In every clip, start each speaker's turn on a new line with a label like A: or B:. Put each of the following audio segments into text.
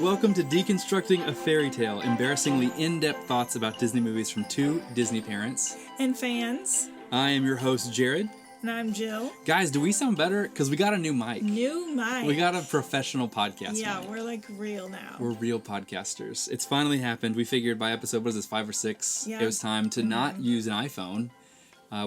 A: Welcome to Deconstructing a Fairy Tale, embarrassingly in-depth thoughts about Disney movies from two Disney parents.
B: And fans.
A: I am your host, Jared.
B: And I'm Jill.
A: Guys, do we sound better? Because we got a new mic.
B: New mic.
A: We got a professional podcast
B: Yeah,
A: mic.
B: we're like real now.
A: We're real podcasters. It's finally happened. We figured by episode, what is this, 5 or 6?
B: Yeah.
A: It was time to not use an iPhone,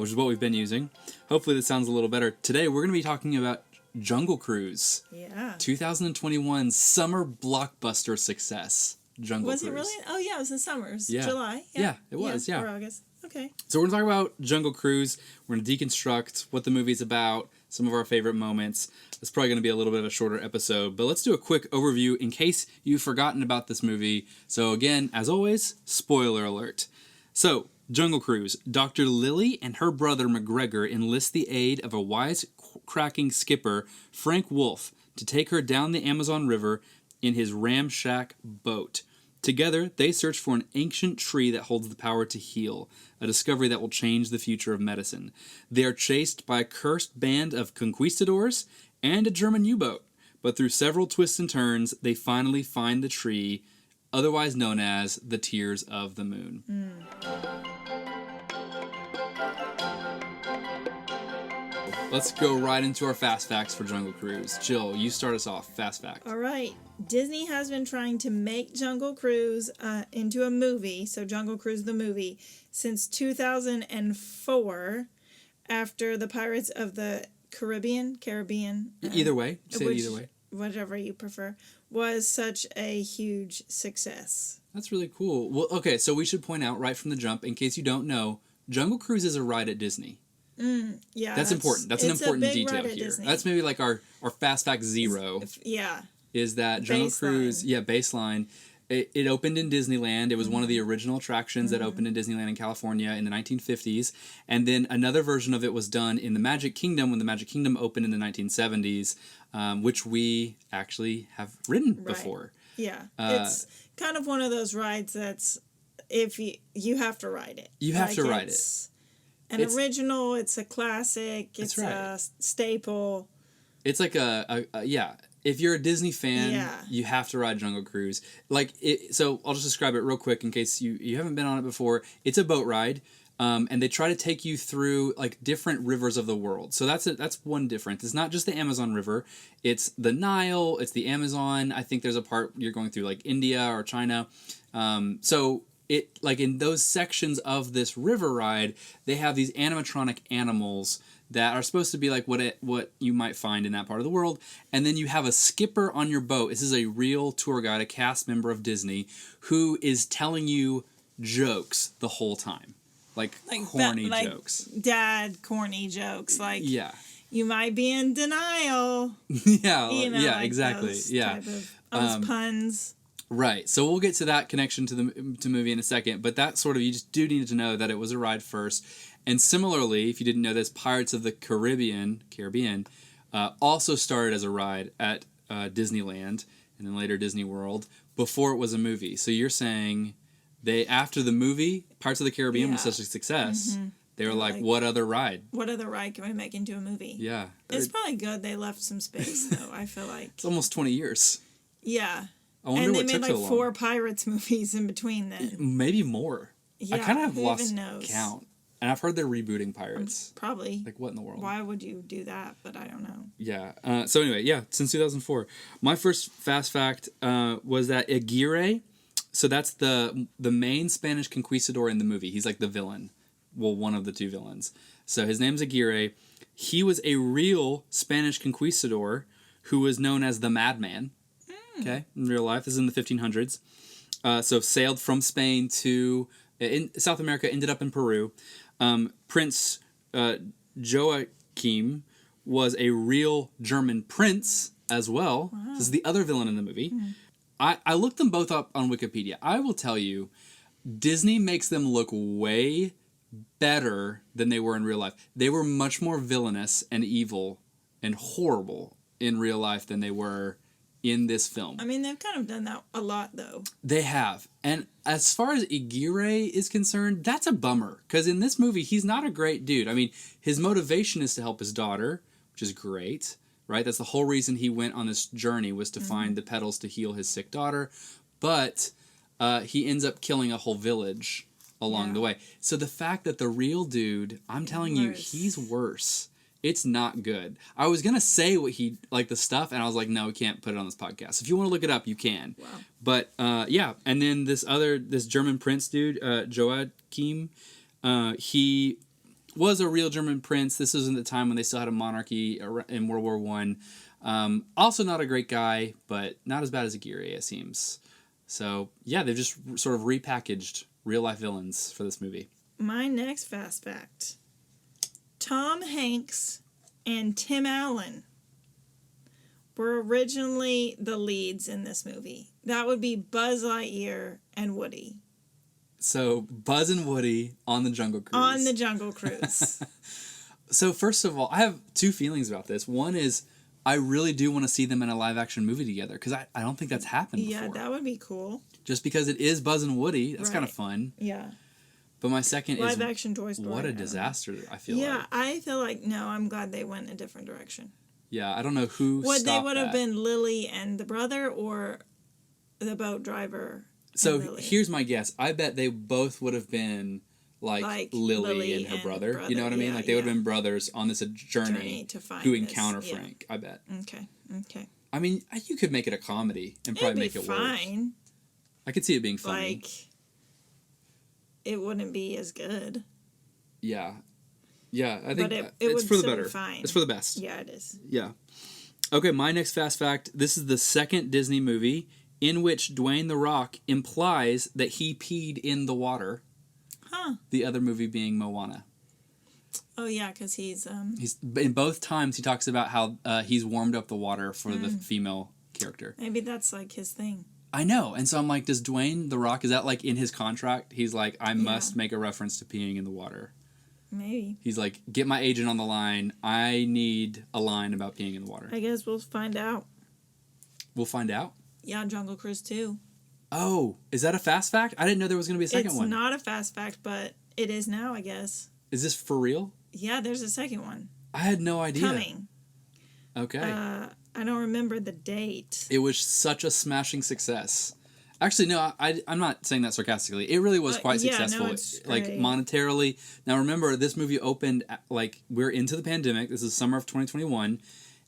A: which is what we've been using. Hopefully this sounds a little better. Today we're going to be talking about Jungle Cruise.
B: Yeah.
A: 2021 summer blockbuster success. Jungle Cruise.
B: Was it really? Oh, yeah, it was in summers.
A: Yeah.
B: July.
A: Yeah, it was, yeah.
B: Or August. Okay.
A: So we're going to talk about Jungle Cruise. We're going to deconstruct what the movie's about, some of our favorite moments. It's probably going to be a little bit of a shorter episode, but let's do a quick overview in case you've forgotten about this movie. So again, as always, spoiler alert. So, Jungle Cruise. Dr. Lily and her brother McGregor enlist the aid of a wisecracking skipper, Frank Wolf, to take her down the Amazon River in his ramshack boat. Together, they search for an ancient tree that holds the power to heal, a discovery that will change the future of medicine. They are chased by a cursed band of conquistadors and a German U-boat, but through several twists and turns, they finally find the tree, otherwise known as the Tears of the Moon. Let's go right into our fast facts for Jungle Cruise. Jill, you start us off. Fast fact.
B: All right. Disney has been trying to make Jungle Cruise into a movie, so Jungle Cruise the movie, since 2004, after the Pirates of the Caribbean,
A: Either way. Say it either way.
B: Whatever you prefer, was such a huge success.
A: That's really cool. Well, okay, so we should point out right from the jump, in case you don't know, Jungle Cruise is a ride at Disney.
B: Yeah,
A: That's important. That's an important detail here.
B: Disney.
A: That's maybe like our fast fact zero.
B: Yeah.
A: Is that Jungle Cruise, baseline. It opened in Disneyland. It was one of the original attractions that opened in Disneyland in California in the 1950s. And then another version of it was done in the Magic Kingdom when the Magic Kingdom opened in the 1970s, which we actually have ridden before.
B: Yeah. It's kind of one of those rides that's, if you have to ride it.
A: You have to ride it.
B: It's original, it's a classic, it's a staple. It's like
A: if you're a Disney fan, you have to ride Jungle Cruise. So I'll just describe it real quick in case you haven't been on it before. It's a boat ride, and they try to take you through like different rivers of the world. So that's one difference. It's not just the Amazon River. It's the Nile. It's the Amazon. I think there's a part you're going through like India or China. It like in those sections of this river ride, they have these animatronic animals that are supposed to be like what you might find in that part of the world. And then you have a skipper on your boat. This is a real tour guide, a cast member of Disney, who is telling you jokes the whole time. Like corny jokes.
B: Dad corny jokes.
A: Yeah.
B: You might be in denial.
A: Exactly.
B: Type of puns.
A: Right. So we'll get to that connection to the movie in a second, but that sort of, you just do need to know that it was a ride first. And similarly, if you didn't know this, Pirates of the Caribbean, also started as a ride at Disneyland and then later Disney World before it was a movie. So you're saying after the movie, Pirates of the Caribbean was such a success, they were like, what other ride?
B: What other ride can we make into a movie?
A: Yeah.
B: It's probably good they left some space, though, I feel like.
A: It's almost 20 years.
B: Yeah.
A: I wonder what took so long.
B: And they made like 4 Pirates movies in between then.
A: Maybe more.
B: Yeah,
A: I kind of have lost
B: even knows?
A: count. And I've heard they're rebooting Pirates.
B: Probably.
A: Like, what in the world?
B: Why would you do that? But I don't know.
A: Yeah. So anyway, since 2004. My first fast fact was that Aguirre, so that's the main Spanish conquistador in the movie. He's like the villain. Well, one of the 2 villains. So his name's Aguirre. He was a real Spanish conquistador who was known as the Madman. Okay, in real life. This is in the 1500s. So sailed from Spain to in South America, ended up in Peru. Prince Joachim was a real German prince as well. Wow. This is the other villain in the movie. I looked them both up on Wikipedia. I will tell you, Disney makes them look way better than they were in real life. They were much more villainous and evil and horrible in real life than they were in this film.
B: I mean, they've kind of done that a lot, though.
A: They have. And as far as Aguirre is concerned, that's a bummer. Because in this movie, he's not a great dude. I mean, his motivation is to help his daughter, which is great. right? That's the whole reason he went on this journey, was to find the petals to heal his sick daughter. But he ends up killing a whole village along the way. So the fact that the real dude, I'm telling you, he's worse. It's not good. I was going to say what he, like the stuff, and I was like, no, we can't put it on this podcast. If you want to look it up, you can.
B: Wow.
A: But, yeah. And then this German prince dude, Joachim, he was a real German prince. This was in the time when they still had a monarchy in World War I. Also not a great guy, but not as bad as Aguirre, it seems. So, yeah, they've just sort of repackaged real-life villains for this movie.
B: My next fast fact. Tom Hanks and Tim Allen were originally the leads in this movie. That would be Buzz Lightyear and Woody.
A: So, Buzz and Woody on the Jungle Cruise.
B: On the Jungle Cruise.
A: So, first of all, I have two feelings about this. One is, I really do want to see them in a live-action movie together, because I don't think that's happened before.
B: Yeah, that would be cool.
A: Just because it is Buzz and Woody, that's kind of fun.
B: Yeah.
A: But my second is,
B: live-action Toy Story.
A: What a disaster, I feel like.
B: Yeah, I feel like, no, I'm glad they went a different direction.
A: Yeah, I don't know who stopped
B: They would have
A: that.
B: been Lily and the brother, or the boat driver.
A: So here's my guess. I bet they both would have been like Lily and her brother. You know what I mean? Like they would have been brothers on this journey
B: to find
A: who encounter Frank. I bet.
B: Okay.
A: I mean, you could make it a comedy and probably make it
B: fine.
A: work. I could see it being funny.
B: Like, it wouldn't be as good.
A: Yeah. Yeah, I think
B: it
A: it's
B: would
A: for the
B: still be
A: better.
B: fine.
A: It's for the best.
B: Yeah, it is.
A: Yeah. Okay, my next fast fact. This is the second Disney movie in which Dwayne The Rock implies that he peed in the water.
B: Huh.
A: The other movie being Moana.
B: Oh, yeah, because he's...
A: in both times he talks about how he's warmed up the water for the female character.
B: Maybe that's like his thing.
A: I know, and so I'm like, does Dwayne The Rock, is that like in his contract? He's like, I must make a reference to peeing in the water.
B: Maybe.
A: He's like, get my agent on the line. I need a line about peeing in the water.
B: I guess we'll find out.
A: We'll find out?
B: Yeah, Jungle Cruise 2.
A: Oh, is that a fast fact? I didn't know there was going to be a second one.
B: It's not a fast fact, but it is now, I guess.
A: Is this for real?
B: Yeah, there's a second one.
A: I had no idea.
B: Coming.
A: Okay.
B: I don't remember the date.
A: It was such a smashing success. Actually, no, I'm not saying that sarcastically. It really was quite successful,
B: no, it's
A: like
B: great.
A: monetarily. Now, remember, this movie opened like we're into the pandemic. This is summer of 2021,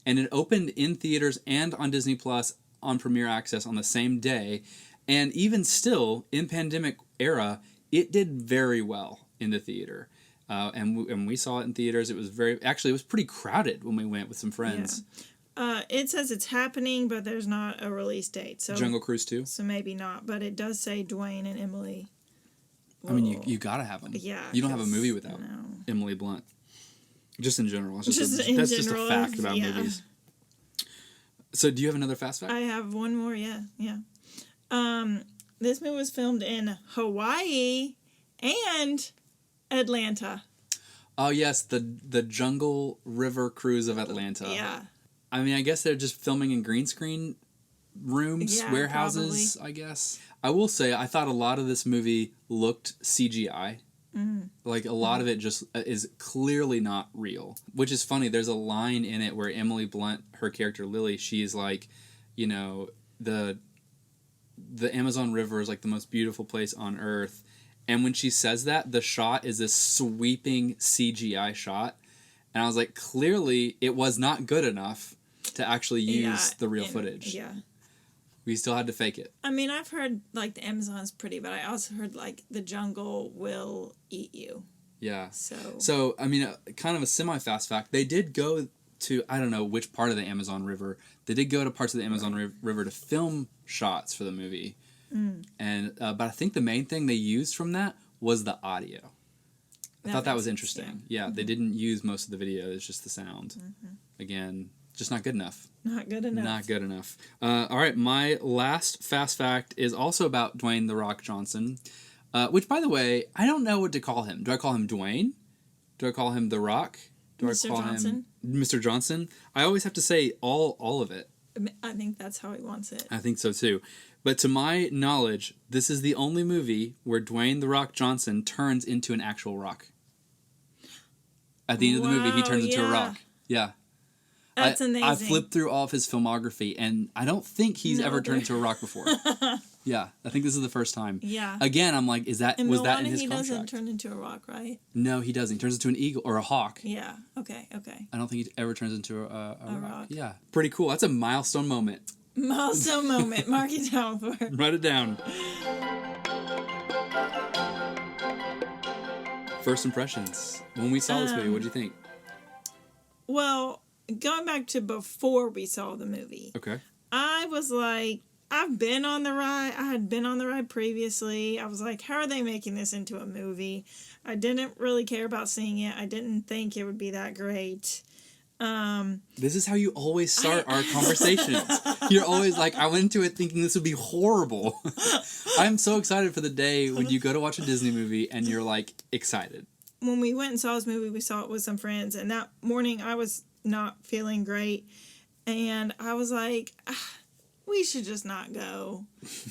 A: and it opened in theaters and on Disney Plus on Premiere Access on the same day. And even still, in pandemic era, it did very well in the theater. And we saw it in theaters. It was it was pretty crowded when we went with some friends.
B: Yeah. It says it's happening, but there's not a release date. So
A: Jungle Cruise 2?
B: So maybe not, but it does say Dwayne and Emily.
A: I mean, you gotta have them.
B: Yeah.
A: You don't have a movie without Emily Blunt. Just in general. That's just a fact about movies. So do you have another fast fact?
B: I have one more, yeah. This movie was filmed in Hawaii and Atlanta.
A: Oh, yes, the Jungle River Cruise of Atlanta.
B: Yeah.
A: I mean, I guess they're just filming in green screen rooms, warehouses,
B: probably.
A: I guess. I will say, I thought a lot of this movie looked CGI. Like, a lot of it just is clearly not real. Which is funny. There's a line in it where Emily Blunt, her character Lily, she's like, you know, the Amazon River is like the most beautiful place on earth. And when she says that, the shot is this sweeping CGI shot. And I was like, clearly, it was not good enough to actually use the real footage.
B: Yeah.
A: We still had to fake it.
B: I mean, I've heard, like, the Amazon's pretty, but I also heard, like, the jungle will eat you.
A: Yeah.
B: So
A: I mean, kind of a semi-fast fact. They did go to, I don't know which part of the Amazon River. They did go to parts of the Amazon River to film shots for the movie. And but I think the main thing they used from that was the audio. I thought that was interesting. Yeah, they didn't use most of the video. It's just the sound. Again, just not good enough.
B: Not good enough.
A: Not good enough. All right, my last fast fact is also about Dwayne The Rock Johnson, which, by the way, I don't know what to call him. Do I call him Dwayne? Do I call him The Rock? Do
B: Mr.
A: I call
B: Johnson?
A: him Mr. Johnson? I always have to say all of it.
B: I think that's how he wants it.
A: I think so, too. But to my knowledge, this is the only movie where Dwayne The Rock Johnson turns into an actual rock. At the end of the movie, he turns into a rock. Yeah.
B: That's amazing.
A: I flipped through all of his filmography, and I don't think he's ever turned into a rock before. Yeah, I think this is the first time.
B: Yeah.
A: Again, I'm like, was that in his contract?
B: He doesn't turn into a rock, right?
A: No, he doesn't. He turns into an eagle or a hawk.
B: Yeah. Okay.
A: I don't think he ever turns into a rock.
B: rock.
A: Yeah. Pretty cool. That's a milestone moment.
B: Milestone moment. Mark it down for it.
A: Write it down. First impressions. When we saw this movie, what did you think?
B: Well, going back to before we saw the movie.
A: Okay.
B: I was like, I've been on the ride. I had been on the ride previously. I was like, how are they making this into a movie? I didn't really care about seeing it. I didn't think it would be that great.
A: This is how you always start our conversations. You're always like, I went into it thinking this would be horrible. I'm so excited for the day when you go to watch a Disney movie and you're like excited.
B: When we went and saw this movie, we saw it with some friends, and that morning I was not feeling great, and I was like, we should just not go.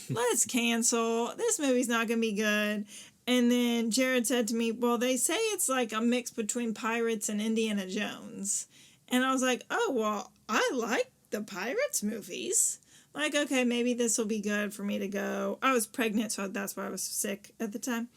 B: Let's cancel. This movie's not going to be good. And then Jared said to me, well, they say it's like a mix between Pirates and Indiana Jones. And I was like, oh, well, I like the Pirates movies. Like, okay, maybe this will be good for me to go. I was pregnant, so that's why I was sick at the time.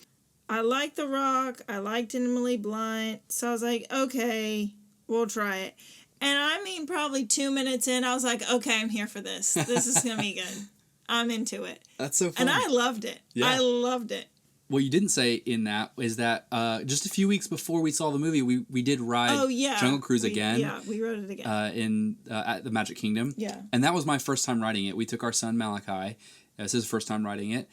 B: I liked The Rock. I liked Emily Blunt. So I was like, okay, we'll try it. And I mean, probably 2 minutes in, I was like, okay, I'm here for this. This is going to be good. I'm into it.
A: That's so fun.
B: And I loved it. Yeah. I loved it.
A: What you didn't say in that is that just a few weeks before we saw the movie, we did ride Jungle Cruise again.
B: Yeah, we rode it again.
A: At the Magic Kingdom.
B: Yeah.
A: And that was my first time riding it. We took our son Malachi. This is his first time riding it.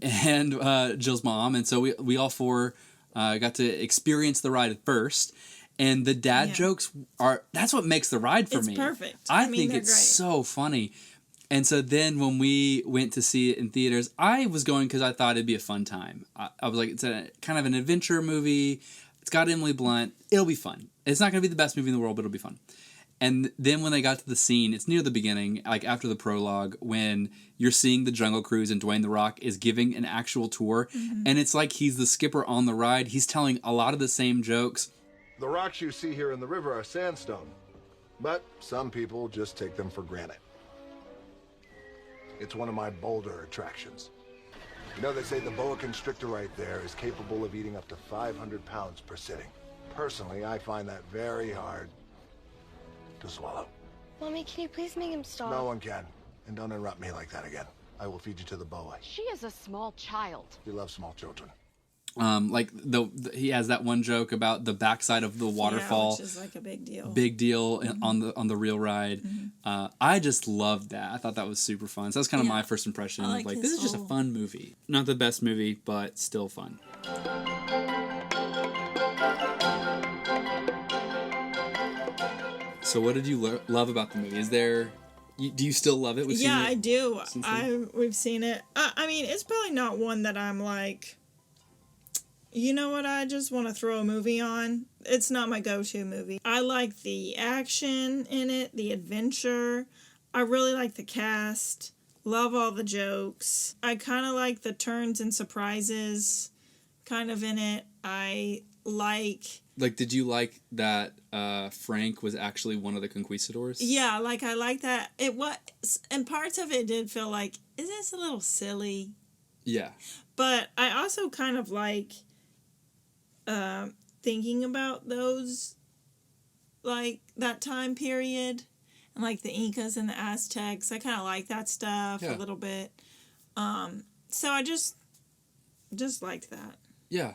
A: And Jill's mom. And so we all four got to experience the ride first. And the dad jokes that's what makes the ride for me.
B: It's perfect.
A: I think it's
B: great.
A: so funny. And so then when we went to see it in theaters, I was going because I thought it'd be a fun time. I was like, it's a kind of an adventure movie. It's got Emily Blunt. It'll be fun. It's not going to be the best movie in the world, but it'll be fun. And then when they got to the scene, it's near the beginning, like after the prologue, when you're seeing the Jungle Cruise and Dwayne The Rock is giving an actual tour. Mm-hmm. And it's like he's the skipper on the ride. He's telling a lot of the same jokes.
C: The rocks you see here in the river are sandstone, but some people just take them for granted. It's one of my bolder attractions. You know, they say the boa constrictor right there is capable of eating up to 500 pounds per sitting. Personally, I find that very hard to swallow.
D: Mommy, can you please make him stop?
C: No one can. And don't interrupt me like that again. I will feed you to the boa.
D: She is a small child.
C: We love small children.
A: Like he has that one joke about the backside of the waterfall,
B: which is like a big deal.
A: Big deal on the real ride. Mm-hmm. I just loved that. I thought that was super fun. So that's kind of my first impression. Like this is just a fun movie. Not the best movie, but still fun. So what did you love about the movie? Do you still love it?
B: I do. We've seen it. I mean, it's probably not one that I'm like, you know what, I just want to throw a movie on. It's not my go-to movie. I like the action in it, the adventure. I really like the cast. Love all the jokes. I kind of like the turns and surprises kind of in it. I like...
A: Like, did you like that Frank was actually one of the conquistadors?
B: Yeah, I like that. It was... And parts of it did feel like, is this a little silly?
A: Yeah.
B: But I also kind of like... thinking about those, like, that time period, and, like, the Incas and the Aztecs. I kind of like that stuff a little bit. So I just liked that.
A: Yeah.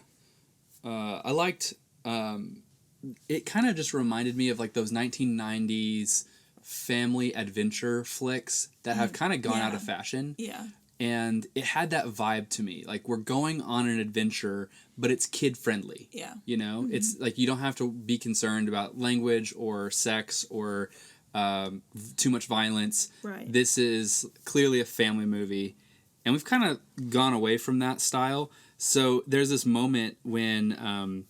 A: I liked, it kind of just reminded me of, like, those 1990s family adventure flicks that have kind of gone out of fashion.
B: Yeah.
A: And it had that vibe to me. Like, we're going on an adventure, but it's kid-friendly. Yeah. You know? Mm-hmm. It's like you don't have to be concerned about language or sex or too much violence.
B: Right.
A: This is clearly a family movie. And we've kind of gone away from that style. So there's this moment when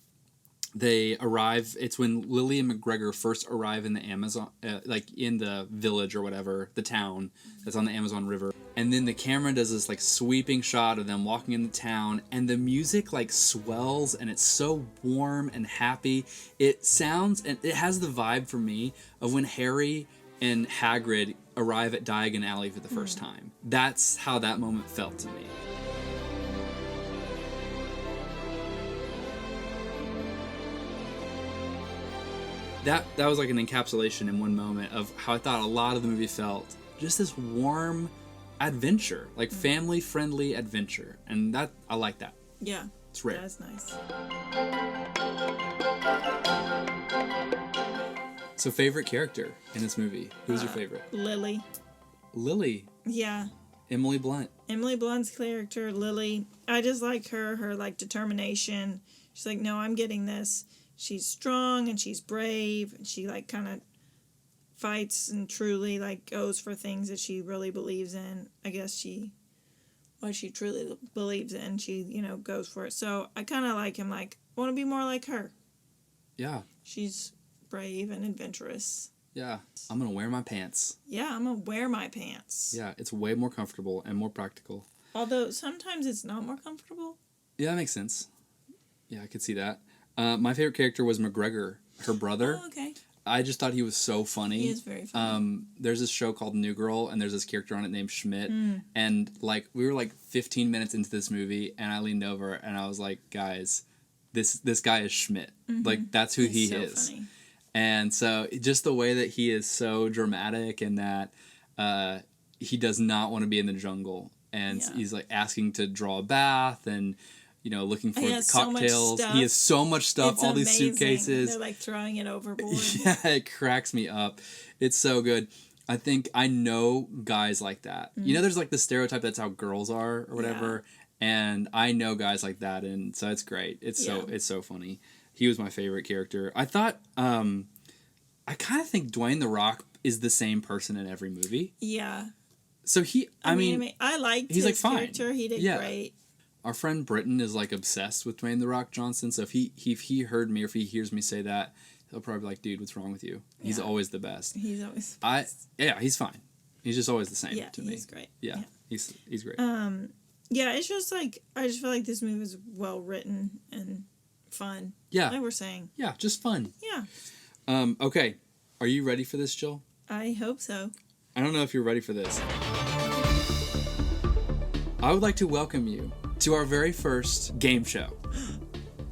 A: they arrive. It's when Lily and McGregor first arrive in the Amazon, like in the village or whatever, the town that's on the Amazon River. And then the camera does this like sweeping shot of them walking in the town, and the music like swells, and it's so warm and happy. It sounds, and it has the vibe for me of when Harry and Hagrid arrive at Diagon Alley for the first time. That's how that moment felt to me. That was like an encapsulation in one moment of how I thought a lot of the movie felt. Just this warm adventure, like family-friendly adventure. And that, I like that.
B: Yeah.
A: It's rare.
B: That's nice.
A: So favorite character in this movie? Who's your favorite?
B: Lily.
A: Lily.
B: Yeah.
A: Emily Blunt.
B: Emily Blunt's character, Lily. I just like her like determination. She's like, no, I'm getting this. She's strong and she's brave, and she like kind of fights and truly like goes for things that she really believes in. I guess what she truly believes in, she, goes for it. So I kind of like him, like, I want to be more like her.
A: Yeah.
B: She's brave and adventurous.
A: Yeah. I'm going to wear my pants.
B: Yeah, I'm going to wear my pants.
A: Yeah, it's way more comfortable and more practical.
B: Although sometimes it's not more comfortable.
A: Yeah, that makes sense. Yeah, I could see that. My favorite character was McGregor, her brother.
B: Oh, okay.
A: I just thought he was so funny.
B: He is very funny.
A: There's this show called New Girl, and there's this character on it named Schmidt. And like we were like 15 minutes into this movie, and I leaned over and I was like, guys, this guy is Schmidt. Like that's who he is.
B: Funny.
A: And so just the way that he is so dramatic, and that he does not want to be in the jungle, and he's like asking to draw a bath, and looking for the cocktails. He has so much stuff, all these suitcases.
B: They're like throwing it overboard.
A: Yeah, it cracks me up. It's so good. I think I know guys like that. There's like the stereotype that's how girls are or whatever. Yeah. And I know guys like that, and so it's great. It's so funny. He was my favorite character. I thought I kind of think Dwayne The Rock is the same person in every movie.
B: Yeah.
A: So I mean
B: I liked
A: he's
B: his
A: like fine.
B: character. He did great.
A: Our friend Britton is like obsessed with Dwayne The Rock Johnson, so if he heard me or if he hears me say that, he'll probably be like, dude, what's wrong with you? He's always the best.
B: He's always
A: the best. He's fine. He's just always the same to me.
B: He's great.
A: Yeah. He's great.
B: Yeah, it's just like I just feel like this movie is well written and fun.
A: Yeah.
B: Like we're saying.
A: Yeah, just fun.
B: Yeah.
A: Okay. Are you ready for this, Jill?
B: I hope so.
A: I don't know if you're ready for this. I would like to welcome you to our very first game show.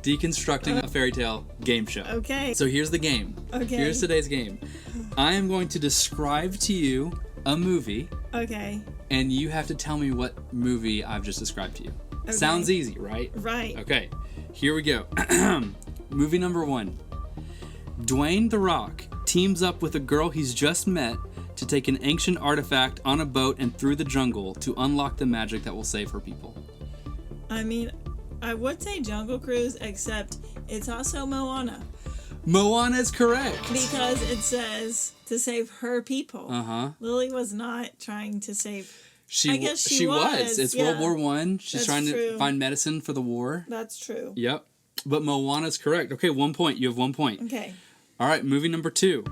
A: Deconstructing a Fairy Tale game show.
B: Okay.
A: So here's the game.
B: Okay.
A: Here's today's game. I am going to describe to you a movie.
B: Okay.
A: And you have to tell me what movie I've just described to you.
B: Okay.
A: Sounds easy, right?
B: Right.
A: Okay. Here we go. Movie number 1. Dwayne The Rock teams up with a girl he's just met to take an ancient artifact on a boat and through the jungle to unlock the magic that will save her people.
B: I mean, I would say Jungle Cruise, except it's also Moana.
A: Moana is correct.
B: Because it says to save her people. Lily was not trying to save... I guess she was.
A: It's World War I. She's trying to find medicine for the war.
B: That's true.
A: Yep. But Moana's correct. Okay, 1 point. You have 1 point.
B: Okay.
A: All right, movie number 2.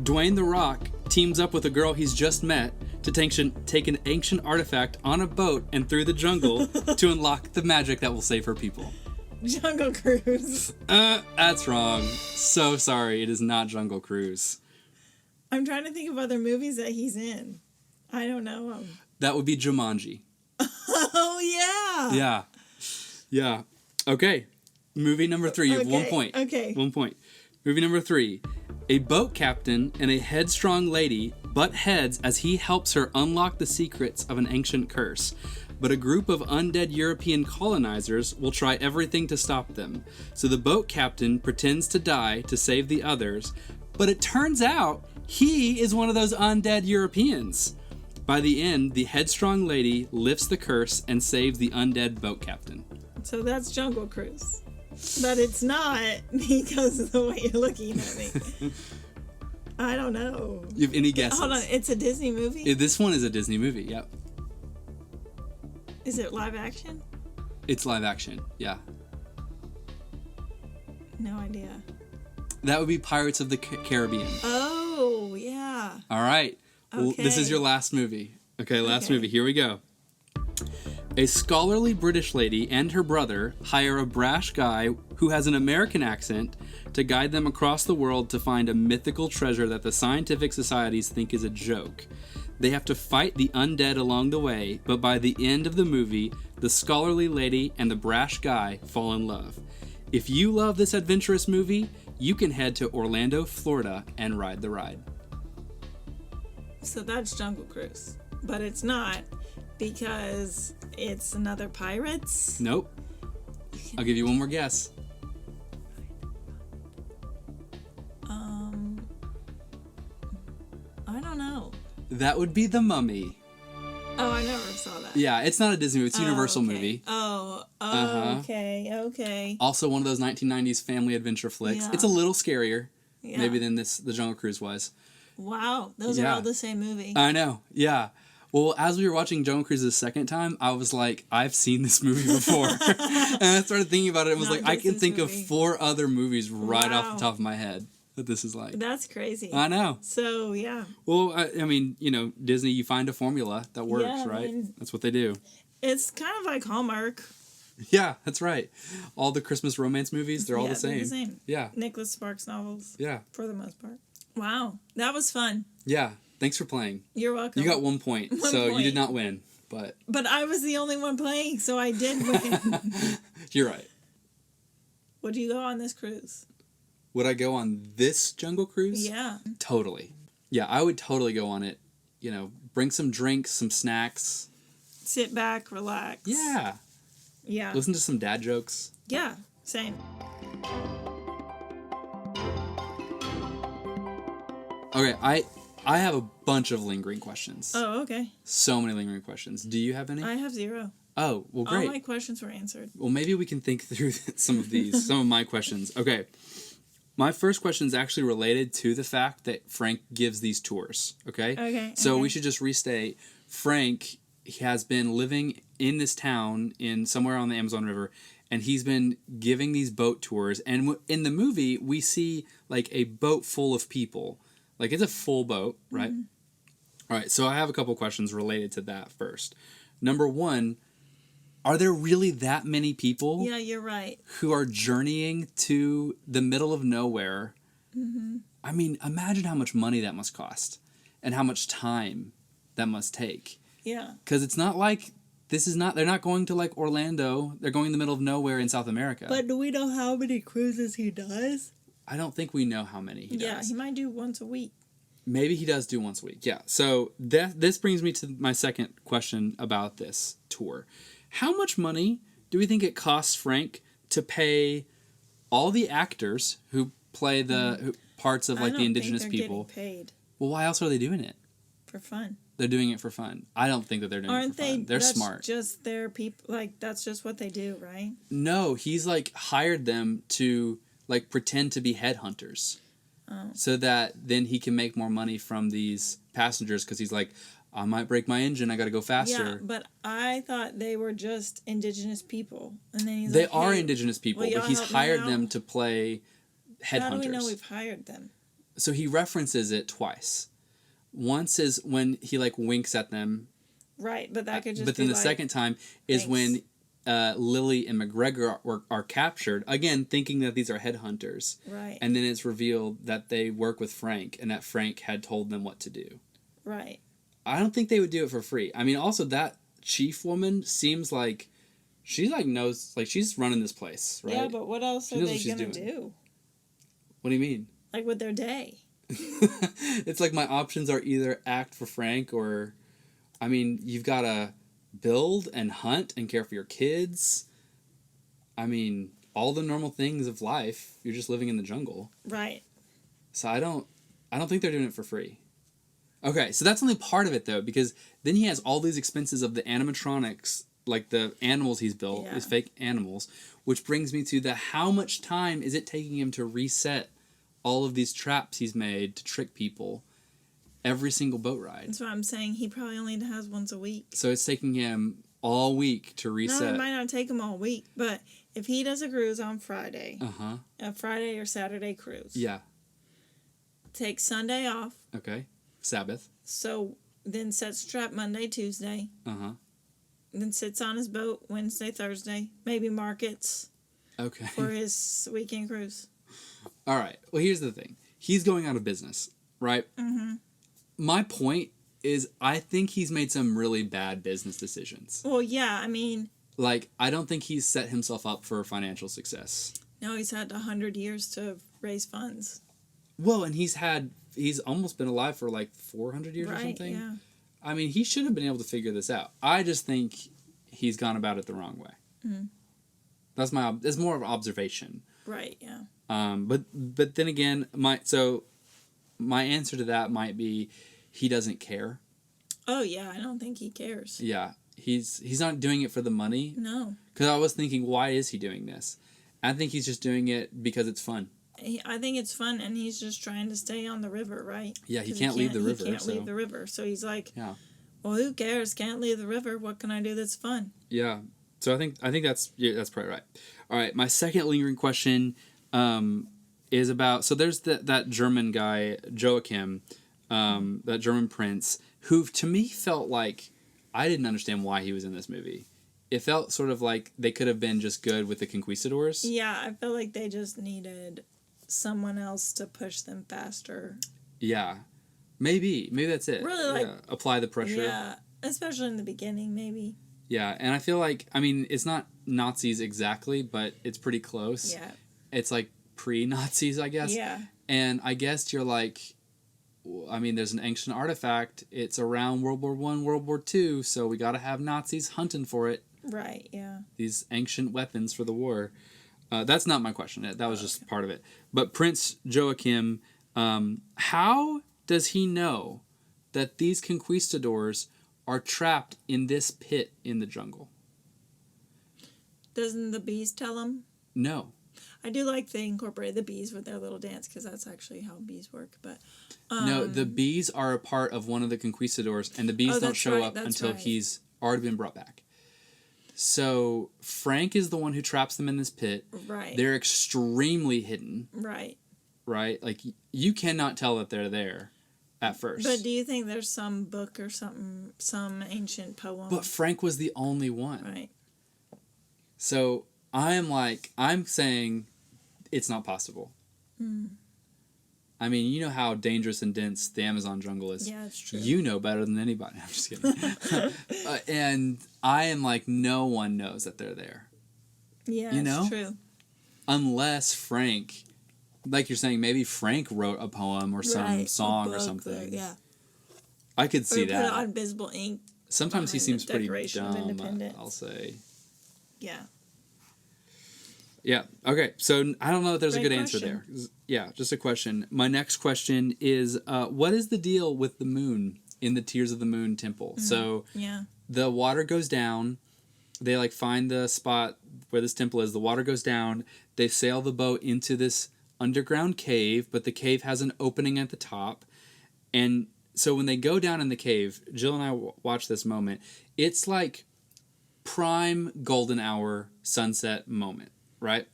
A: Dwayne The Rock teams up with a girl he's just met to take an ancient artifact on a boat and through the jungle to unlock the magic that will save her people.
B: Jungle Cruise.
A: That's wrong. So sorry. It is not Jungle Cruise.
B: I'm trying to think of other movies that he's in. I don't know.
A: That would be Jumanji.
B: Oh, yeah.
A: Yeah. Yeah. Okay. Movie number 3. You have 1 point.
B: Okay.
A: 1 point. Movie number 3. A boat captain and a headstrong lady butt heads as he helps her unlock the secrets of an ancient curse. But a group of undead European colonizers will try everything to stop them. So the boat captain pretends to die to save the others, but it turns out he is one of those undead Europeans. By the end, the headstrong lady lifts the curse and saves the undead boat captain.
B: So that's Jungle Cruise. But it's not because of the way you're looking at me. I don't know.
A: You have any guesses?
B: Hold on, it's a Disney movie?
A: This one is a Disney movie, yep.
B: Is it live action?
A: It's live action, yeah.
B: No idea.
A: That would be Pirates of the Caribbean.
B: Oh, yeah.
A: All right. Well, this is
B: Okay.
A: your last movie. Okay, last
B: Okay.
A: movie. Here we go. A scholarly British lady and her brother hire a brash guy who has an American accent to guide them across the world to find a mythical treasure that the scientific societies think is a joke. They have to fight the undead along the way, but by the end of the movie, the scholarly lady and the brash guy fall in love. If you love this adventurous movie, you can head to Orlando, Florida, and ride the ride.
B: So that's Jungle Cruise. But it's not because it's another Pirates.
A: Nope. I'll give you one more guess.
B: I don't know.
A: That would be The Mummy.
B: Oh, I never saw that.
A: Yeah, it's not a Disney movie. It's a Universal
B: okay.
A: movie.
B: Oh,
A: Uh-huh.
B: okay.
A: Also one of those 1990s family adventure flicks.
B: Yeah.
A: It's a little scarier,
B: Yeah.
A: maybe, than the Jungle Cruise was.
B: Wow, those are
A: Yeah.
B: all the same movie.
A: I know, yeah. Well, as we were watching Jungle Cruise the second time, I was like, I've seen this movie before. And I started thinking about it and was
B: Not
A: like, I
B: just
A: can
B: this
A: think
B: movie.
A: of 4 other movies right off
B: Wow.
A: the top of my head that this is like.
B: That's crazy.
A: I know.
B: So, yeah.
A: Well, I mean, you know, Disney, you find a formula that works,
B: Yeah, I
A: right?
B: mean-
A: That's what they do.
B: It's kind of like Hallmark.
A: Yeah, that's right. All the Christmas romance movies, they're all
B: Yeah,
A: the
B: they're
A: same. Yeah,
B: Nicholas Sparks novels,
A: yeah,
B: for the most part. Wow, that was fun.
A: yeah. Thanks for playing.
B: You're welcome.
A: You got 1 point,
B: One
A: so you
B: point.
A: did not win, but
B: But I was the only one playing, so I did win.
A: you're right.
B: Would you go on this cruise?
A: Would I go on this Jungle Cruise?
B: Yeah.
A: Totally. Yeah, I would totally go on it. You know, bring some drinks, some snacks.
B: Sit back, relax.
A: Yeah.
B: Yeah.
A: Listen to some dad jokes.
B: Yeah. Same.
A: Okay, I have a bunch of lingering questions.
B: Oh, okay.
A: So many lingering questions. Do you have any?
B: I have 0.
A: Oh, well,
B: All
A: great.
B: my questions were answered.
A: Well, maybe we can think through some of these, some of my questions. Okay. My first question is actually related to the fact that Frank gives these tours. Okay?
B: Okay,
A: So
B: okay.
A: we should just restate. Frank has been living in this town in somewhere on the Amazon River, and he's been giving these boat tours. And in the movie, we see like a boat full of people. Like it's a full boat, right? All right. So I have a couple questions related to that first. Number 1, are there really that many people
B: Yeah, you're right.
A: who are journeying to the middle of nowhere? I mean, imagine how much money that must cost and how much time that must take.
B: Yeah.
A: Because it's not like they're not going to like Orlando. They're going in the middle of nowhere in South America.
B: But do we know how many cruises he does?
A: I don't think we know how many he
B: Yeah,
A: does.
B: he might do once a week.
A: Maybe he does do once a week. Yeah. So this brings me to my second question about this tour. How much money do we think it costs Frank to pay all the actors who play the parts of like the indigenous people?
B: Getting paid
A: Well, why else are they doing it?
B: for fun.
A: They're doing it for fun. I don't think that they're doing it
B: Aren't
A: for
B: they?
A: fun. They're
B: that's
A: smart.
B: Just their people. Like that's just what they do, right?
A: No, he's like hired them to like pretend to be headhunters. So that then he can make more money from these passengers because he's like, I might break my engine. I got to go faster.
B: Yeah, but I thought they were just indigenous people, and then he's
A: They
B: like,
A: are
B: hey,
A: indigenous people,
B: will
A: but
B: y'all
A: he's
B: help me
A: hired
B: out?
A: them to play headhunters.
B: How do we know we've hired them?
A: So he references it twice. Once is when he like winks at them,
B: Right, but that could just.
A: but then
B: be
A: the
B: like,
A: second time is
B: thanks.
A: when Lily and McGregor are captured, again thinking that these are headhunters.
B: Right.
A: And then it's revealed that they work with Frank and that Frank had told them what to do.
B: Right.
A: I don't think they would do it for free. I mean, also that chief woman seems like she like knows, like she's running this place, right?
B: Yeah, but what else
A: She
B: are
A: knows
B: they
A: what she's
B: gonna
A: doing.
B: do?
A: What do you mean?
B: Like with their day?
A: It's like my options are either act for Frank or, I mean, you've got to build and hunt and care for your kids. I mean, all the normal things of life. You're just living in the jungle.
B: Right.
A: So I don't think they're doing it for free. Okay, so that's only part of it though, because then he has all these expenses of the animatronics, like the animals he's built,
B: Yeah.
A: his fake animals, which brings me to the how much time is it taking him to reset all of these traps he's made to trick people every single boat ride.
B: That's what I'm saying. He probably only has once a week.
A: So it's taking him all week to
B: No,
A: reset.
B: it might not take him all week, but if he does a cruise on Friday,
A: Uh-huh.
B: a Friday or Saturday cruise,
A: Yeah.
B: take Sunday off,
A: Okay. Sabbath.
B: so then sets trap Monday, Tuesday,
A: Uh-huh.
B: then sits on his boat Wednesday, Thursday, maybe markets
A: Okay.
B: for his weekend cruise.
A: All right. Well, here's the thing. He's going out of business, right?
B: Mm-hmm.
A: My point is I think he's made some really bad business decisions.
B: Well, yeah, I mean,
A: Like, I don't think he's set himself up for financial success.
B: no, he's had 100 years to raise funds.
A: Well, and he's almost been alive for like 400 years or
B: Right,
A: something.
B: yeah.
A: I mean, he should have been able to figure this out. I just think he's gone about it the wrong way.
B: Mm.
A: It's more of an observation.
B: Right, yeah.
A: But then again, my answer to that might be he doesn't care.
B: Oh, yeah, I don't think he cares.
A: Yeah, he's not doing it for the money.
B: No.
A: Because I was thinking, why is he doing this? I think he's just doing it because it's fun.
B: I think it's fun, and he's just trying to stay on the river, right?
A: Yeah, he
B: 'Cause
A: can't leave the river.
B: He can't
A: so.
B: leave the river, so he's like,
A: Yeah.
B: well, who cares? Can't leave the river. What can I do that's fun?
A: Yeah. So I think that's probably right. All right. My second lingering question is about, so there's that German guy Joachim, that German prince, who to me felt like I didn't understand why he was in this movie. It felt sort of like they could have been just good with the conquistadors.
B: Yeah, I feel like they just needed someone else to push them faster.
A: Yeah. Maybe that's it.
B: Really, like,
A: yeah. Apply the pressure.
B: Yeah, especially in the beginning, maybe.
A: Yeah, and I feel like, I mean, it's not Nazis exactly, but it's pretty close.
B: Yeah.
A: It's like pre-Nazis, I guess.
B: Yeah.
A: And I guess you're like, I mean, there's an ancient artifact. It's around World War I, World War II, so we got to have Nazis hunting for it.
B: Right, yeah.
A: These ancient weapons for the war. That's not my question. That was just part of it. But Prince Joachim, how does he know that these conquistadors are trapped in this pit in the jungle?
B: Doesn't the bees tell him?
A: No.
B: I do like they incorporated the bees with their little dance because that's actually how bees work. But
A: No, the bees are a part of one of the conquistadors, and the bees don't show up until he's already been brought back. So Frank is the one who traps them in this pit.
B: Right.
A: They're extremely hidden.
B: Right.
A: Right? Like, you cannot tell that they're there at first.
B: But do you think there's some book or something, some ancient poem?
A: But Frank was the only one.
B: Right.
A: So I'm saying it's not possible.
B: Mm.
A: I mean, you know how dangerous and dense the Amazon jungle is.
B: Yeah, it's true.
A: You know better than anybody. I'm just kidding. And I am like, no one knows that they're there.
B: Yeah,
A: you know?
B: it's true.
A: Unless Frank, like you're saying, maybe Frank wrote a poem or some song or
B: book,
A: something.
B: Yeah.
A: I could see
B: Or put
A: that.
B: it on visible ink.
A: Sometimes he
B: behind
A: seems
B: the
A: pretty
B: Declaration of
A: dumb,
B: Independence.
A: I'll say.
B: Yeah.
A: Yeah. Okay. So I don't know that there's a
B: Great
A: good answer
B: question.
A: there. Yeah. Just a question. My next question is, what is the deal with the moon in the Tears of the Moon temple? So
B: Yeah.
A: the water goes down. They like find the spot where this temple is. The water goes down. They sail the boat into this underground cave, but the cave has an opening at the top. And so when they go down in the cave, Jill and I watch this moment. It's like prime golden hour sunset moment. Right?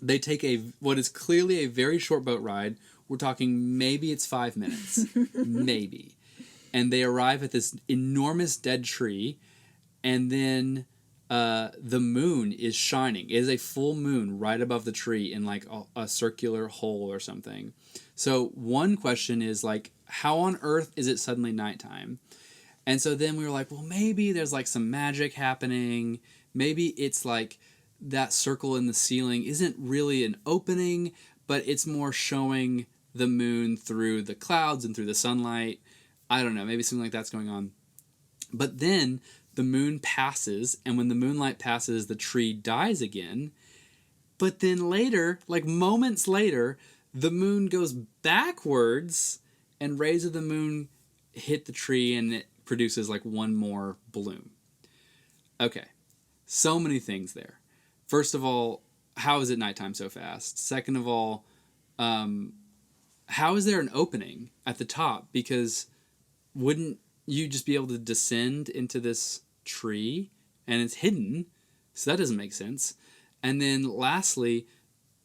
A: They take what is clearly a very short boat ride. We're talking maybe it's 5 minutes. Maybe. And they arrive at this enormous dead tree, and then the moon is shining. It is a full moon right above the tree in like a circular hole or something. So one question is like, how on earth is it suddenly nighttime? And so then we were like, well, maybe there's like some magic happening. Maybe it's like that circle in the ceiling isn't really an opening, but it's more showing the moon through the clouds and through the sunlight. I don't know, maybe something like that's going on. But then the moon passes, and when the moonlight passes, the tree dies again. But then later, like moments later, the moon goes backwards, and rays of the moon hit the tree, and it produces like one more bloom. Okay, so many things there. First of all, how is it nighttime so fast? Second of all, how is there an opening at the top? Because wouldn't you just be able to descend into this tree and it's hidden, so that doesn't make sense. And then lastly,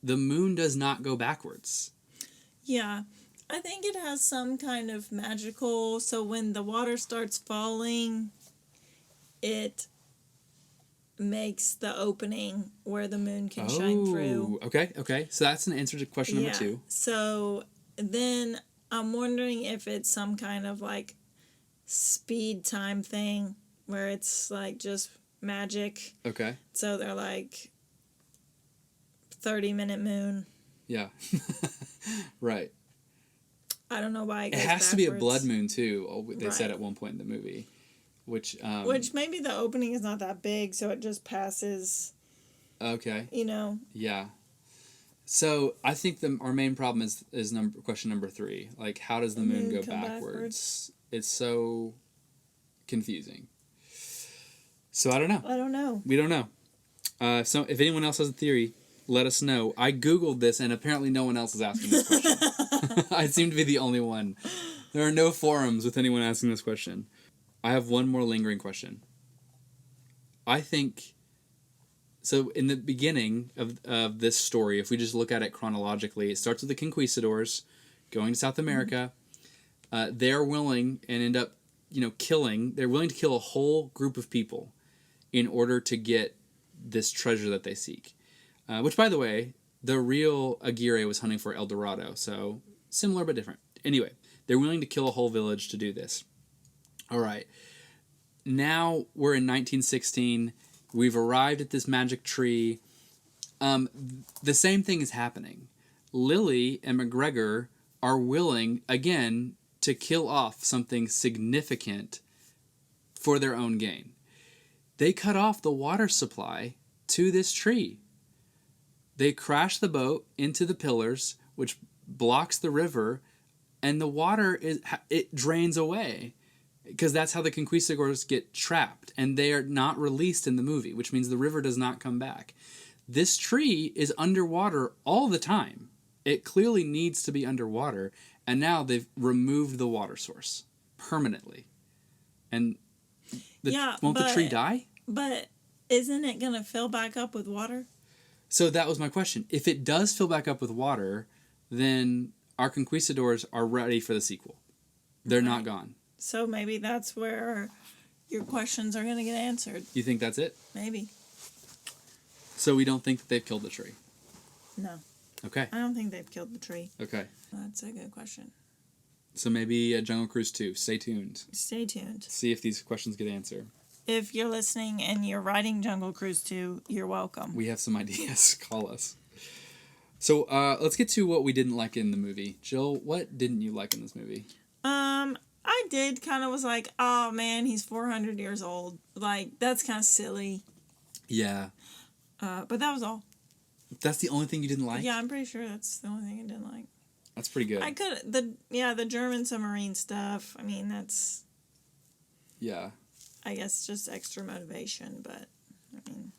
A: the moon does not go backwards.
B: Yeah. I think it has some kind of magical, so when the water starts falling, it makes the opening where the moon can shine through.
A: Okay. So that's an answer to question number 2.
B: So then I'm wondering if it's some kind of like speed time thing where it's like just magic.
A: Okay.
B: So they're like 30-minute moon.
A: Yeah. Right.
B: I don't know why it
A: It
B: goes
A: has to be a
B: backwards.
A: blood moon too. They said
B: Right.
A: at one point in the movie, which
B: maybe the opening is not that big, so it just passes.
A: Okay.
B: You know.
A: Yeah. So I think our main problem is question number 3. Like, how does the moon go backwards? It's so confusing. So I don't know.
B: I don't know.
A: We don't know. So if anyone else has a theory, let us know. I Googled this, and apparently no one else is asking this question. I seem to be the only one. There are no forums with anyone asking this question. I have one more lingering question. I think... So in the beginning of this story, if we just look at it chronologically, it starts with the conquistadors going to South America. They're willing and end up, killing. They're willing to kill a whole group of people in order to get this treasure that they seek. Which, by the way, the real Aguirre was hunting for El Dorado, so similar but different. Anyway, they're willing to kill a whole village to do this. All right. Now we're in 1916. We've arrived at this magic tree. The same thing is happening. Lily and McGregor are willing, again, to kill off something significant for their own gain. They cut off the water supply to this tree. They crash the boat into the pillars, which blocks the river, and the water it drains away. Because that's how the conquistadors get trapped, and they are not released in the movie, which means the river does not come back. This tree is underwater all the time. It clearly needs to be underwater, and now they've removed the water source permanently. And won't the tree die?
B: But isn't it going to fill back up with water?
A: So that was my question. If it does fill back up with water, then our conquistadors are ready for the sequel. They're not gone.
B: So maybe that's where your questions are going to get answered.
A: You think that's it?
B: Maybe.
A: So we don't think that they've killed the tree?
B: No.
A: Okay.
B: I don't think they've killed the tree.
A: Okay.
B: That's a good question.
A: So maybe Jungle Cruise 2. Stay tuned.
B: Stay tuned.
A: See if these questions get answered.
B: If you're listening and you're writing Jungle Cruise 2, you're welcome.
A: We have some ideas. Call us. So let's get to what we didn't like in the movie. Jill, what didn't you like in this movie?
B: I did kind of was like, oh man, he's 400 years old. Like, that's kind of silly.
A: Yeah.
B: But that was all.
A: That's the only thing you didn't like?
B: Yeah, I'm pretty sure that's the only thing I didn't like.
A: That's pretty good.
B: The German submarine stuff, I mean, that's...
A: Yeah.
B: I guess just extra motivation, but, I mean,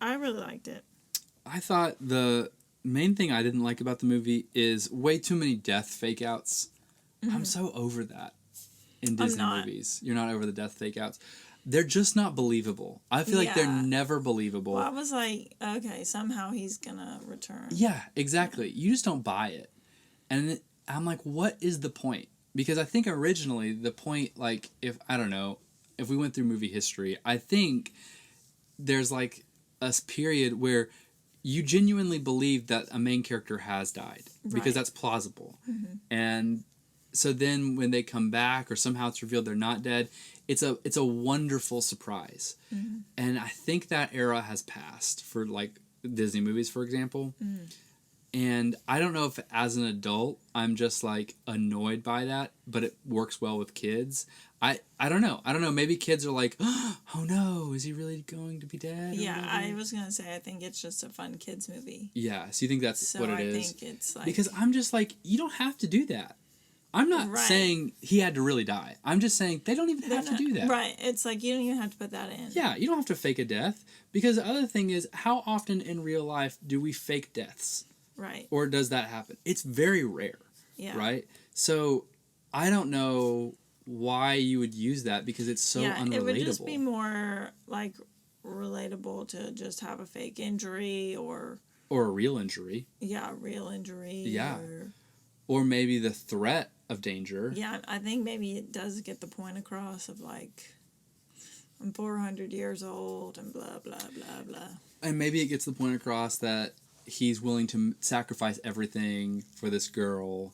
B: I really liked it.
A: I thought the main thing I didn't like about the movie is way too many death fake-outs. Mm-hmm. I'm so over that in Disney movies. You're not over the death fake-outs. They're just not believable. I feel like they're never believable.
B: Well, I was like, okay, somehow he's gonna return.
A: Yeah, exactly. Yeah. You just don't buy it. And I'm like, what is the point? Because I think originally the point, like, if we went through movie history, I think there's like a period where you genuinely believe that a main character has died. Right. Because that's plausible. Mm-hmm. And so then when they come back or somehow it's revealed they're not dead, it's a wonderful surprise. Mm-hmm. And I think that era has passed for like Disney movies, for example. Mm-hmm. And I don't know if as an adult I'm just like annoyed by that, but it works well with kids. I don't know. Maybe kids are like, oh no, is he really going to be dead?
B: Yeah, I was going to say, I think it's just a fun kids movie.
A: Yeah, so you think that's what it is?
B: I think it's like...
A: Because I'm just like, you don't have to do that. I'm not saying he had to really die. I'm just saying they don't even have to do that.
B: Right. It's like you don't even have to put that in.
A: Yeah, you don't have to fake a death. Because the other thing is, how often in real life do we fake deaths?
B: Right.
A: Or does that happen? It's very rare.
B: Yeah.
A: Right? So I don't know why you would use that because it's so unrelatable.
B: It would just be more like relatable to just have a fake injury or
A: Or a real injury.
B: yeah, real injury.
A: Yeah. Or maybe the threat of danger.
B: Yeah, I think maybe it does get the point across of like, I'm 400 years old and blah, blah, blah, blah.
A: And maybe it gets the point across that he's willing to sacrifice everything for this girl,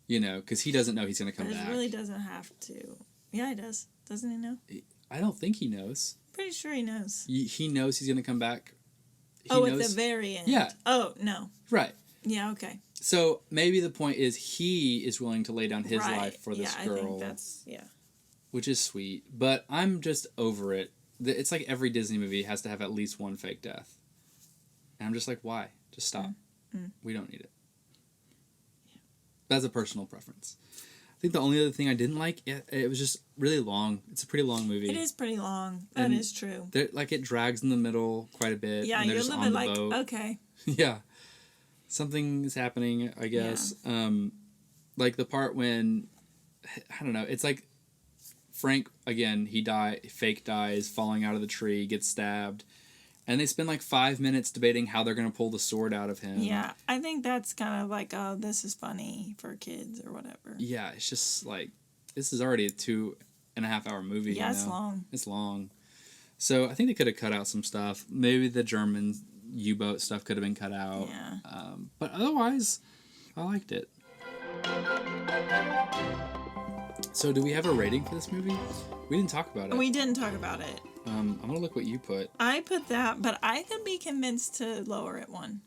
A: you know, because he doesn't know he's going to come
B: But
A: back.
B: it really doesn't have to. Yeah, he does. Doesn't he know?
A: I don't think he knows.
B: Pretty sure he knows.
A: He knows he's going to come back. He
B: At
A: knows.
B: the very end.
A: Yeah.
B: Oh, no.
A: Right.
B: Yeah, okay.
A: So maybe the point is he is willing to lay down his
B: Right.
A: life for this
B: yeah,
A: girl.
B: I think that's, yeah.
A: Which is sweet. But I'm just over it. It's like every Disney movie has to have at least one fake death. And I'm just like, why? Just stop. We don't need it. Yeah. That's a personal preference. I think the only other thing I didn't like, it was just really long. It's a pretty long movie.
B: It is pretty long. That is true.
A: Like it drags in the middle quite a bit.
B: Yeah,
A: and they're
B: you're a
A: just
B: little
A: on
B: bit
A: the
B: like,
A: boat.
B: okay.
A: Yeah. Something is happening, I guess. Like the part when, I don't know, it's like Frank, again, fake dies, falling out of the tree, gets stabbed. And they spend like 5 minutes debating how they're going to pull the sword out of him.
B: Yeah, I think that's kind of like, oh, this is funny for kids or whatever.
A: Yeah, it's just like, this is already a 2.5 hour movie.
B: Yeah, it's long.
A: It's long. So I think they could have cut out some stuff. Maybe the German U-boat stuff could have been cut out.
B: Yeah.
A: But otherwise, I liked it. So do we have a rating for this movie? We didn't talk about it.
B: We didn't talk about it.
A: I'm going to look what you put.
B: I put that, but I could be convinced to lower it one.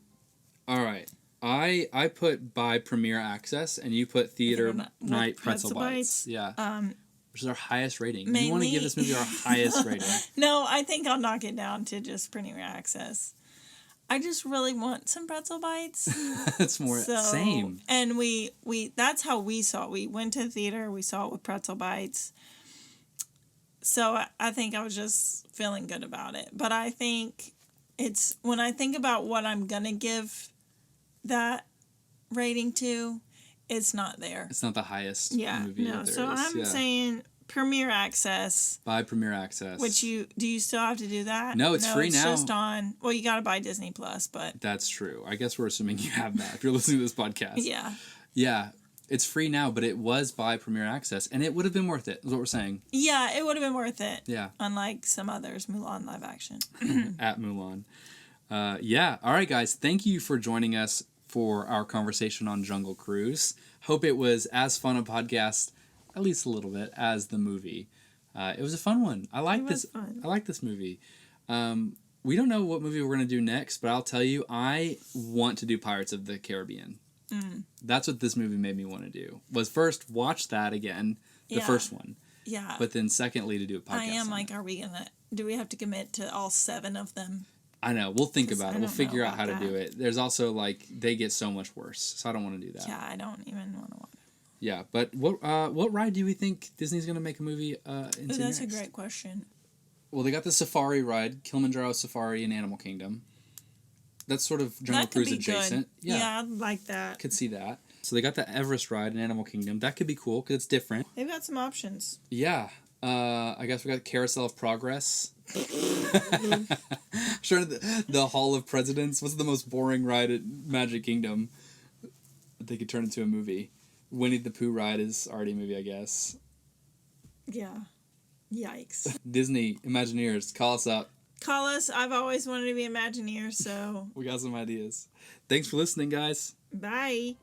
A: All right. I put by Premiere Access, and you put Theater Night Pretzel Bites. Yeah. Which is our highest rating.
B: Mainly,
A: you want to give this movie our highest rating.
B: No, I think I'll knock it down to just Premiere Access. I just really want some pretzel bites.
A: It's more same.
B: And we that's how we saw it. We went to the theater, we saw it with pretzel bites. So I think I was just feeling good about it. But I think it's, when I think about what I'm going to give that rating to, it's not there.
A: It's not the highest movie
B: no.
A: that there
B: So
A: is.
B: I'm saying Premiere Access.
A: Buy Premiere Access.
B: Which do you still have to do that?
A: No, it's free now.
B: It's just on, well, you got to buy Disney Plus, but.
A: That's true. I guess we're assuming you have that if you're listening to this podcast.
B: Yeah.
A: Yeah. It's free now, but it was by Premiere Access, and it would have been worth it, is what we're saying.
B: Yeah, it would have been worth it.
A: Yeah.
B: Unlike some others, Mulan live action.
A: At Mulan. Yeah. All right, guys. Thank you for joining us for our conversation on Jungle Cruise. Hope it was as fun a podcast, at least a little bit, as the movie. It was a fun one. I like this.
B: Fun.
A: I like this movie. We don't know what movie we're going to do next, but I'll tell you, I want to do Pirates of the Caribbean. That's what this movie made me want to do. Was first watch that again, the first one.
B: Yeah.
A: But then secondly to do a podcast.
B: I am
A: on
B: like,
A: it.
B: do we have to commit to all 7 of them?
A: I know. We'll think about it. We'll
B: don't
A: figure
B: know
A: out how
B: about
A: to do
B: that.
A: it. There's also like, they get so much worse. So I don't want to do that.
B: Yeah, I don't even want to watch.
A: Yeah, but what ride do we think Disney's going to make a movie into
B: That's
A: next?
B: a great question.
A: Well, they got the safari ride, Kilimanjaro Safari in Animal Kingdom. That's sort of Jungle
B: That could
A: Cruise
B: be
A: adjacent.
B: good. Yeah, I'd like that.
A: Could see that. So they got the Everest ride in Animal Kingdom. That could be cool because it's different.
B: They've got some options.
A: Yeah. I guess we got Carousel of Progress. Sure, the Hall of Presidents. What's the most boring ride at Magic Kingdom? They could turn into a movie. Winnie the Pooh ride is already a movie, I guess.
B: Yeah. Yikes.
A: Disney Imagineers, call us up.
B: Call us. I've always wanted to be Imagineer, so.
A: We got some ideas. Thanks for listening, guys.
B: Bye.